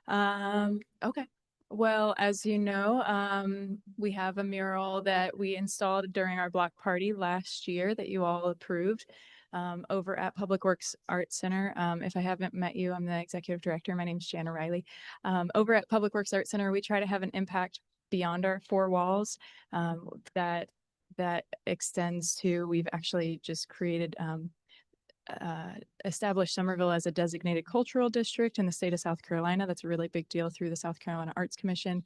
[SPEAKER 11] Okay.
[SPEAKER 12] Well, as you know, we have a mural that we installed during our block party last year that you all approved over at Public Works Art Center. If I haven't met you, I'm the executive director. My name's Jana Riley. Over at Public Works Art Center, we try to have an impact beyond our four walls that extends to, we've actually just created established Somerville as a designated cultural district in the state of South Carolina. That's a really big deal through the South Carolina Arts Commission.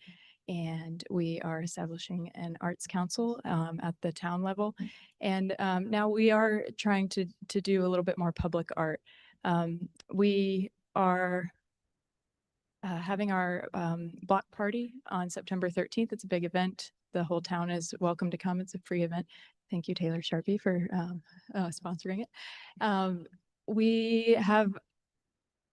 [SPEAKER 12] And we are establishing an arts council at the town level. And now we are trying to do a little bit more public art. We are having our block party on September 13th. It's a big event. The whole town is welcome to come. It's a free event. Thank you, Taylor Sharpie, for sponsoring it. We have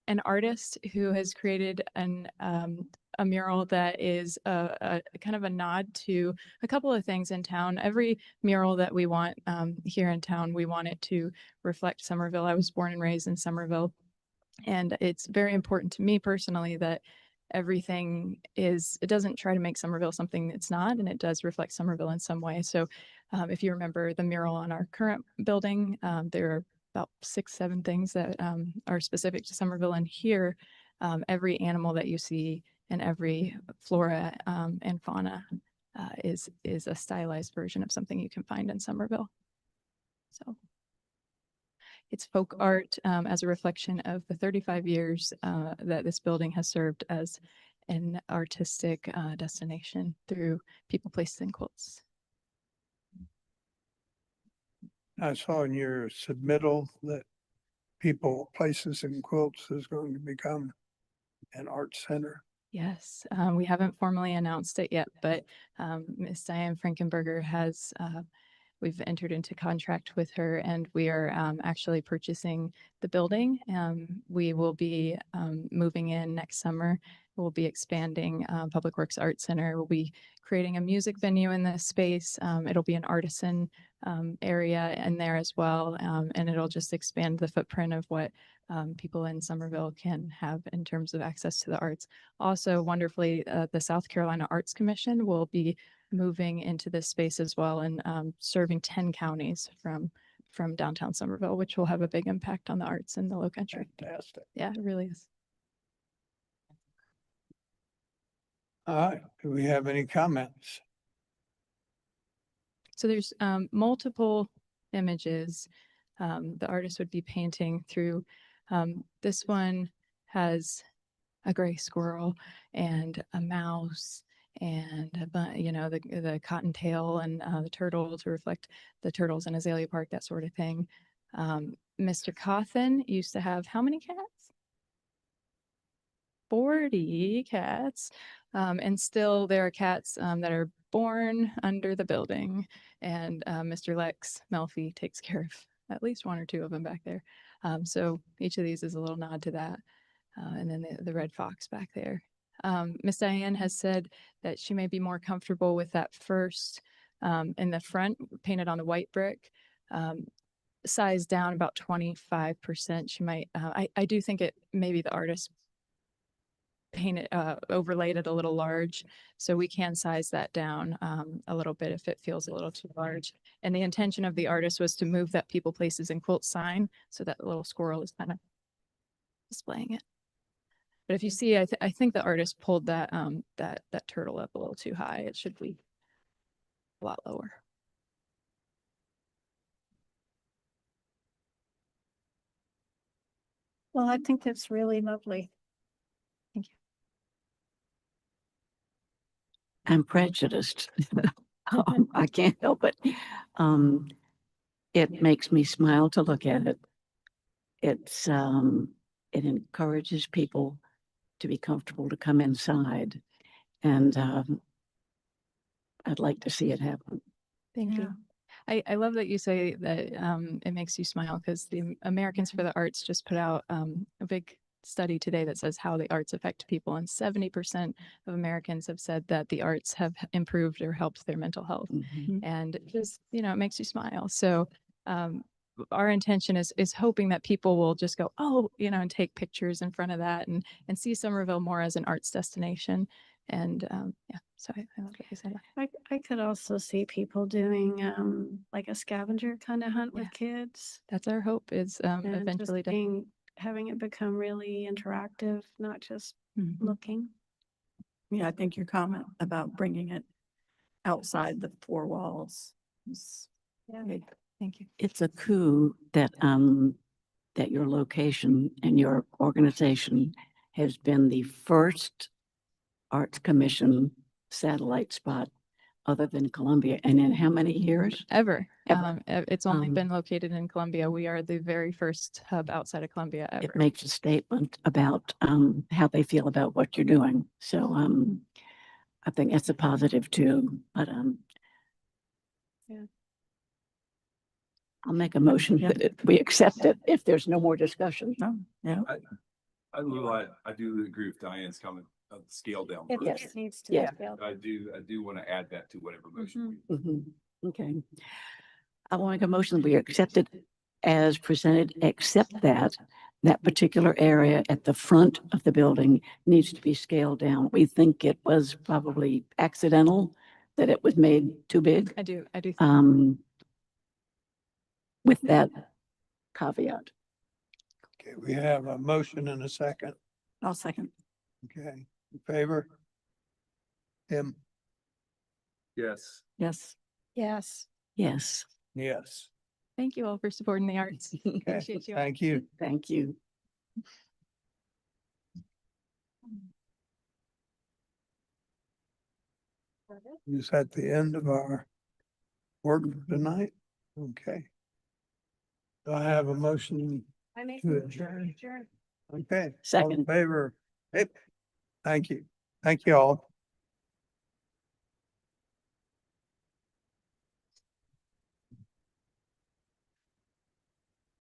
[SPEAKER 12] an artist who has created a mural that is a kind of a nod to a couple of things in town. Every mural that we want here in town, we want it to reflect Somerville. I was born and raised in Somerville, and it's very important to me personally that everything it doesn't try to make Somerville something it's not, and it does reflect Somerville in some way. So if you remember the mural on our current building, there are about 6-7 things that are specific to Somerville. And here, every animal that you see and every flora and fauna is a stylized version of something you can find in Somerville. So it's folk art as a reflection of the 35 years that this building has served as an artistic destination through people, places, and quilts.
[SPEAKER 2] I saw in your submittal that people, places, and quilts is going to become an art center.
[SPEAKER 12] Yes, we haven't formally announced it yet, but Ms. Diane Frankenberger has, we've entered into contract with her, and we are actually purchasing the building. We will be moving in next summer. We'll be expanding Public Works Art Center. We'll be creating a music venue in this space. It'll be an artisan area in there as well, and it'll just expand the footprint of what people in Somerville can have in terms of access to the arts. Also, wonderfully, the South Carolina Arts Commission will be moving into this space as well, and serving 10 counties from downtown Somerville, which will have a big impact on the arts in the Low Country.
[SPEAKER 2] Fantastic.
[SPEAKER 12] Yeah, it really is.
[SPEAKER 2] All right, do we have any comments?
[SPEAKER 12] So there's multiple images the artist would be painting through. This one has a gray squirrel and a mouse and the cottontail and the turtle to reflect the turtles in Azalea Park, that sort of thing. Mr. Cawthon used to have how many cats? 40 cats. And still there are cats that are born under the building. And Mr. Lex Melfi takes care of at least 1 or 2 of them back there. So each of these is a little nod to that. And then the red fox back there. Miss Diane has said that she may be more comfortable with that first in the front, painted on the white brick. Size down about 25%. She might, I do think it maybe the artist painted, overlaid it a little large. So we can size that down a little bit if it feels a little too large. And the intention of the artist was to move that people, places, and quilt sign so that little squirrel is kind of displaying it. But if you see, I think the artist pulled that that turtle up a little too high. It should be a lot lower.
[SPEAKER 8] Well, I think that's really lovely.
[SPEAKER 12] Thank you.
[SPEAKER 10] I'm prejudiced. I can't help it. It makes me smile to look at it. It's it encourages people to be comfortable to come inside, and I'd like to see it happen.
[SPEAKER 12] Thank you. I love that you say that it makes you smile, because the Americans for the Arts just put out a big study today that says how the arts affect people, and 70% of Americans have said that the arts have improved or helped their mental health. And it just, it makes you smile. So our intention is hoping that people will just go, oh, and take pictures in front of that and see Somerville more as an arts destination. And yeah, so I love what you said.
[SPEAKER 8] I could also see people doing like a scavenger kind of hunt with
[SPEAKER 12] Yeah.
[SPEAKER 8] kids.
[SPEAKER 12] That's our hope is
[SPEAKER 8] And just
[SPEAKER 12] eventually to.
[SPEAKER 8] having it become really interactive, not just looking.
[SPEAKER 9] Yeah, I think your comment about bringing it outside the four walls is
[SPEAKER 8] Yeah.
[SPEAKER 9] good.
[SPEAKER 12] Thank you.
[SPEAKER 10] It's a coup that, that your location and your organization has been the first Arts Commission satellite spot other than Columbia. And in how many years?
[SPEAKER 12] Ever.
[SPEAKER 10] Ever.
[SPEAKER 12] It's only
[SPEAKER 10] Um,
[SPEAKER 12] been located in Columbia. We are the very first hub outside of Columbia ever.
[SPEAKER 10] It makes a statement about, how they feel about what you're doing. So, I think that's a positive too, but,
[SPEAKER 8] Yeah.
[SPEAKER 10] I'll make a motion that we accept it if there's no more discussion.
[SPEAKER 9] No, yeah.
[SPEAKER 1] I do agree with Diane's comment of the scale down.
[SPEAKER 8] It
[SPEAKER 1] version.
[SPEAKER 10] Yes.
[SPEAKER 8] needs to be
[SPEAKER 10] Yeah.
[SPEAKER 8] scaled.
[SPEAKER 1] I do want to add that to whatever motion.
[SPEAKER 10] Okay. I want to make a motion that we accept it as presented, except that that particular area at the front of the building needs to be scaled down. We think it was probably accidental that it was made too big.
[SPEAKER 12] I do. think
[SPEAKER 10] With that caveat.
[SPEAKER 2] Okay, we have a motion and a second.
[SPEAKER 9] I'll second.
[SPEAKER 2] Okay, in favor? Him,
[SPEAKER 1] Yes.
[SPEAKER 9] Yes.
[SPEAKER 8] Yes.
[SPEAKER 10] Yes,
[SPEAKER 2] yes.
[SPEAKER 12] Thank you all for supporting the arts.
[SPEAKER 2] Okay,
[SPEAKER 12] Appreciate you all.
[SPEAKER 2] thank you.
[SPEAKER 10] thank you.
[SPEAKER 2] Is that the end of our work for tonight? Okay. Do I have a motion
[SPEAKER 8] I make.
[SPEAKER 2] to adjourn?
[SPEAKER 8] Sure.
[SPEAKER 2] Okay. All in
[SPEAKER 10] Second.
[SPEAKER 2] favor? Hey, thank you. Thank you all.